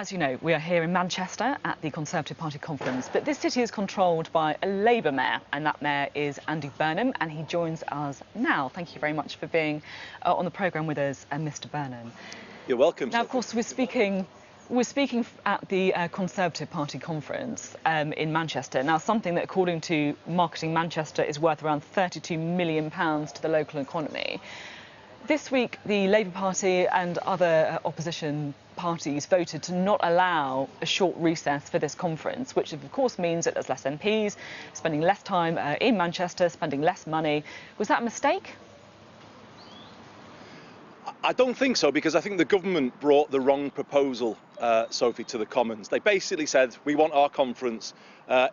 As you know, we are here in Manchester at the Conservative Party conference, but this city is controlled by a Labour mayor, and that mayor is Andy Burnham, and he joins us now. Thank you very much for being on the programme with us, Mr. Burnham. You're welcome. Now, of course, we're speaking at the Conservative Party conference in Manchester. Now, something that, according to Marketing Manchester, is worth around £32 million to the local economy. This week, the Labour Party and other opposition parties voted to not allow a short recess for this conference, which of course means that there's less MPs, spending less time in Manchester, spending less money. Was that a mistake? I don't think so, because I think the government brought the wrong proposal, Sophie, to the Commons. They basically said, we want our conference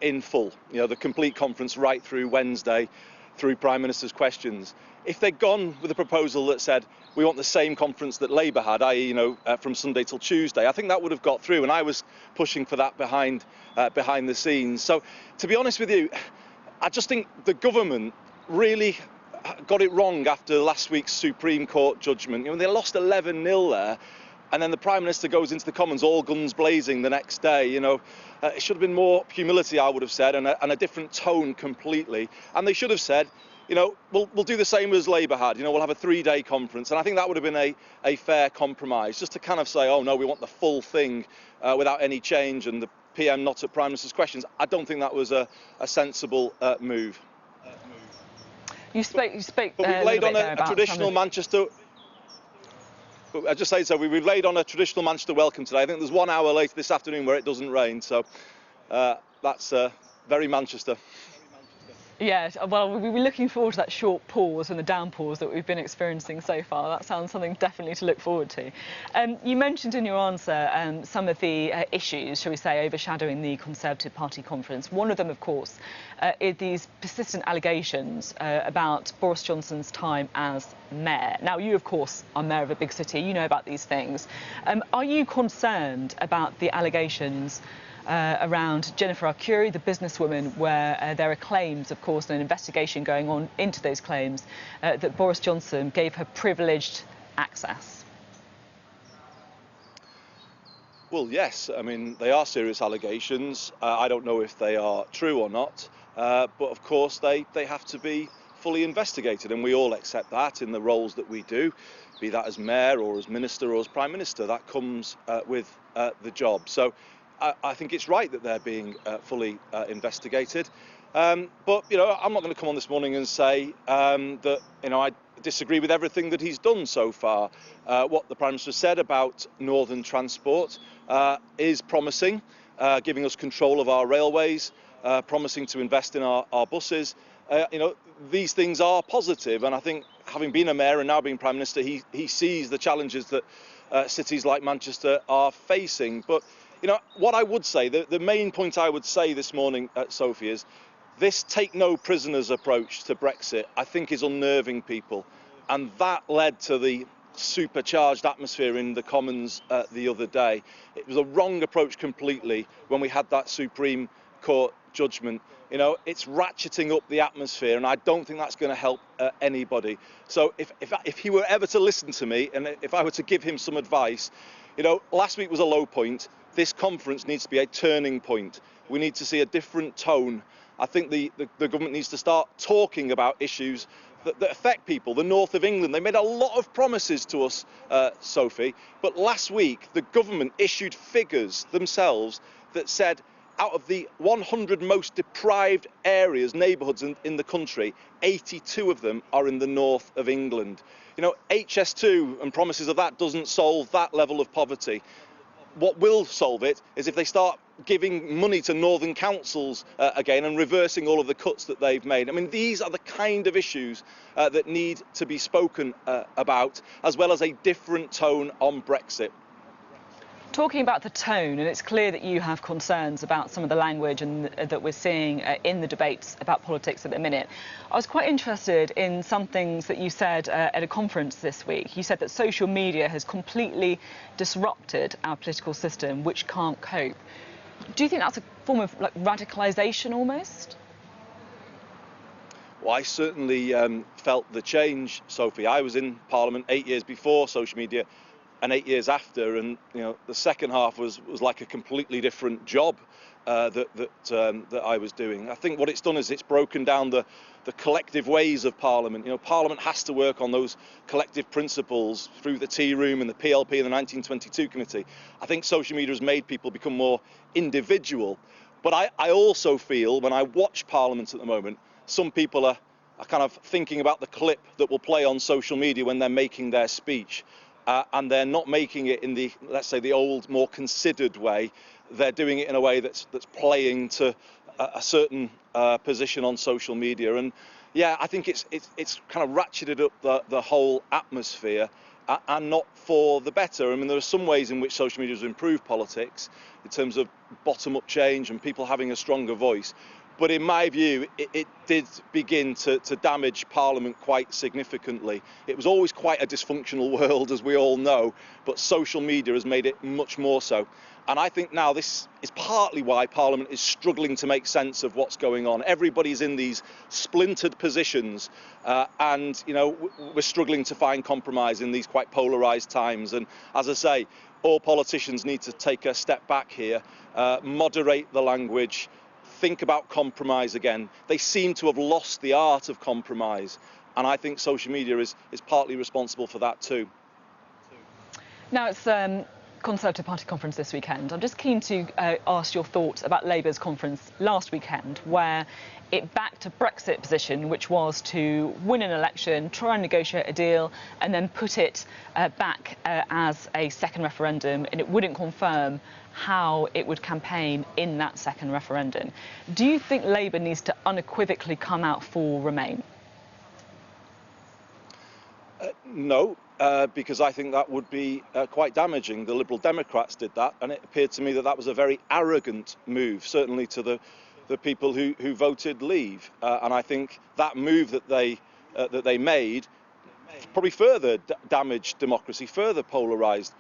in full, the complete conference right through Wednesday, through Prime Minister's questions. If they'd gone with a proposal that said, we want the same conference that Labour had, i.e., from Sunday till Tuesday, I think that would have got through, and I was pushing for that behind the scenes. So, to be honest with you, I just think the government really got it wrong after last week's Supreme Court judgment. They lost 11-0 there, and then the Prime Minister goes into the Commons all guns blazing the next day. It should have been more humility, I would have said, and a different tone completely. And they should have said, we'll do the same as Labour had. We'll have a 3-day conference, and I think that would have been a fair compromise. Just to kind of say, oh no, we want the full thing without any change, and the PM not at Prime Minister's questions. I don't think that was a sensible move. You spoke. But we've laid on a traditional Manchester. But I just say so. We've laid on a traditional Manchester welcome today. I think there's 1 hour later this afternoon where it doesn't rain, so that's very Manchester. Yeah, well, we'll be looking forward to that short pause and the downpours that we've been experiencing so far. That sounds something definitely to look forward to. You mentioned in your answer some of the issues, shall we say, overshadowing the Conservative Party conference. One of them, of course, is these persistent allegations about Boris Johnson's time as mayor. Now, you, of course, are mayor of a big city. You know about these things. Are you concerned about the allegations around Jennifer Arcuri, the businesswoman, where there are claims, of course, and an investigation going on into those claims that Boris Johnson gave her privileged access? Well, yes. I mean, they are serious allegations. I don't know if they are true or not, but of course they have to be fully investigated, and we all accept that in the roles that we do, be that as mayor or as minister or as prime minister. That comes with the job. So I think it's right that they're being fully investigated. But, I'm not going to come on this morning and say that, I disagree with everything that he's done so far. What the Prime Minister said about Northern Transport is promising, giving us control of our railways, promising to invest in our buses. These things are positive, and I think, having been a mayor and now being Prime Minister, he sees the challenges that cities like Manchester are facing. But what I would say, the main point I would say this morning, Sophie, is this take no prisoners approach to Brexit, I think, is unnerving people. And that led to the supercharged atmosphere in the Commons the other day. It was a wrong approach completely when we had that Supreme Court judgment. It's ratcheting up the atmosphere, and I don't think that's going to help anybody. So if he were ever to listen to me, and if I were to give him some advice, last week was a low point. This conference needs to be a turning point. We need to see a different tone. I think the government needs to start talking about issues that affect people. The north of England, they made a lot of promises to us, Sophie, but last week the government issued figures themselves that said out of the 100 most deprived areas, neighbourhoods in the country, 82 of them are in the north of England. HS2 and promises of that doesn't solve that level of poverty. What will solve it is if they start giving money to northern councils again and reversing all of the cuts that they've made. I mean, these are the kind of issues that need to be spoken about, as well as a different tone on Brexit. Talking about the tone, and it's clear that you have concerns about some of the language and that we're seeing in the debates about politics at the minute. I was quite interested in some things that you said at a conference this week. You said that social media has completely disrupted our political system, which can't cope. Do you think that's a form of radicalisation almost? Well, I certainly felt the change, Sophie. I was in Parliament 8 years before social media and 8 years after, and the second half was like a completely different job that I was doing. I think what it's done is it's broken down the collective ways of Parliament. Parliament has to work on those collective principles through the tea room and the PLP and the 1922 committee. I think social media has made people become more individual, but I also feel when I watch Parliament at the moment, some people are kind of thinking about the clip that will play on social media when they're making their speech. And they're not making it in the, let's say, the old, more considered way. They're doing it in a way that's playing to a certain position on social media. And yeah, I think it's kind of ratcheted up the whole atmosphere, and not for the better. I mean, there are some ways in which social media has improved politics in terms of bottom-up change and people having a stronger voice. But in my view, it did begin to damage Parliament quite significantly. It was always quite a dysfunctional world, as we all know, but social media has made it much more so. And I think now this is partly why Parliament is struggling to make sense of what's going on. Everybody's in these splintered positions, and we're struggling to find compromise in these quite polarised times. And as I say, all politicians need to take a step back here, moderate the language, think about compromise again. They seem to have lost the art of compromise, and I think social media is partly responsible for that too. Now it's Conservative Party conference this weekend. I'm just keen to ask your thoughts about Labour's conference last weekend, where it backed a Brexit position, which was to win an election, try and negotiate a deal, and then put it back as a second referendum, and it wouldn't confirm how it would campaign in that second referendum. Do you think Labour needs to unequivocally come out for Remain? No, because I think that would be quite damaging. The Liberal Democrats did that, and it appeared to me that was a very arrogant move, certainly to the people who voted Leave. And I think that move that they made probably further damaged democracy, further polarised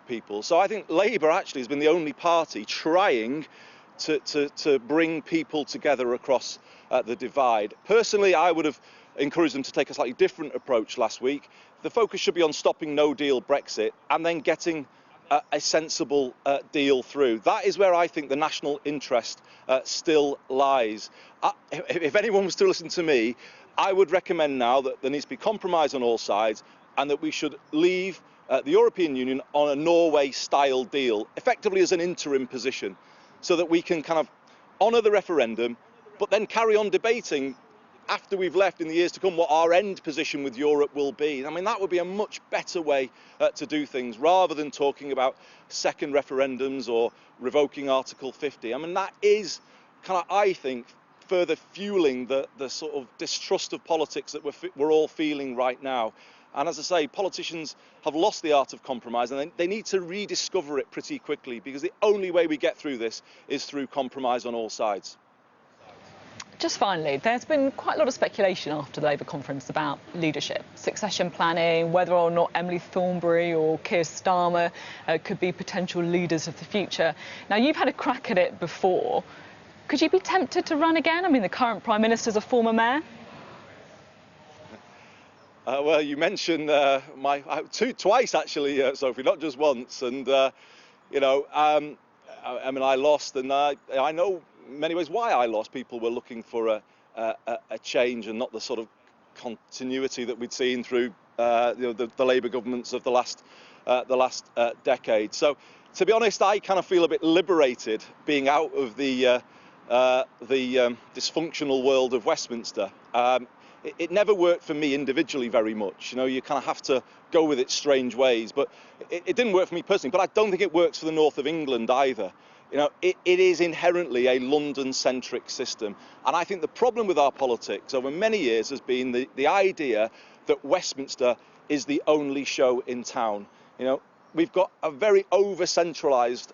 people. So I think Labour actually has been the only party trying to bring people together across the divide. Personally, I would have encouraged them to take a slightly different approach last week. The focus should be on stopping no-deal Brexit and then getting a sensible deal through. That is where I think the national interest still lies. If anyone was to listen to me, I would recommend now that there needs to be compromise on all sides, and that we should leave the European Union on a Norway-style deal, effectively as an interim position, so that we can kind of honour the referendum, but then carry on debating after we've left in the years to come what our end position with Europe will be. I mean, that would be a much better way to do things, rather than talking about second referendums or revoking Article 50. I mean, that is kind of, I think, further fueling the sort of distrust of politics that we're all feeling right now. And as I say, politicians have lost the art of compromise, and they need to rediscover it pretty quickly, because the only way we get through this is through compromise on all sides. Just finally, there's been quite a lot of speculation after the Labour conference about leadership, succession planning, whether or not Emily Thornberry or Keir Starmer could be potential leaders of the future. Now, you've had a crack at it before. Could you be tempted to run again? I mean, the current Prime Minister's a former mayor. Well, you mentioned twice actually, Sophie, not just once. And I mean, I lost, and I know in many ways why I lost. People were looking for a change, and not the sort of continuity that we'd seen through the Labour governments of the last decade. So, to be honest, I kind of feel a bit liberated being out of the dysfunctional world of Westminster. It never worked for me individually very much. You kind of have to go with its strange ways, but it didn't work for me personally. But I don't think it works for the north of England either. It is inherently a London-centric system, and I think the problem with our politics over many years has been the idea that Westminster is the only show in town. We've got a very over-centralised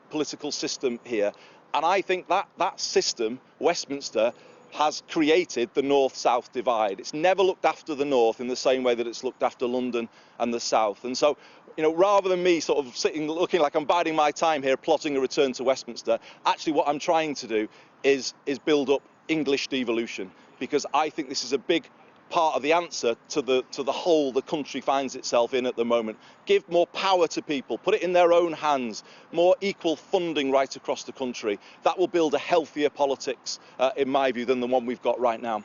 political system here, and I think that system, Westminster, has created the north-south divide. It's never looked after the north in the same way that it's looked after London and the south. And so, rather than me sort of sitting looking like I'm biding my time here plotting a return to Westminster, actually what I'm trying to do is build up English devolution, because I think this is a big part of the answer to the hole the country finds itself in at the moment. Give more power to people, put it in their own hands, more equal funding right across the country. That will build a healthier politics, in my view, than the one we've got right now.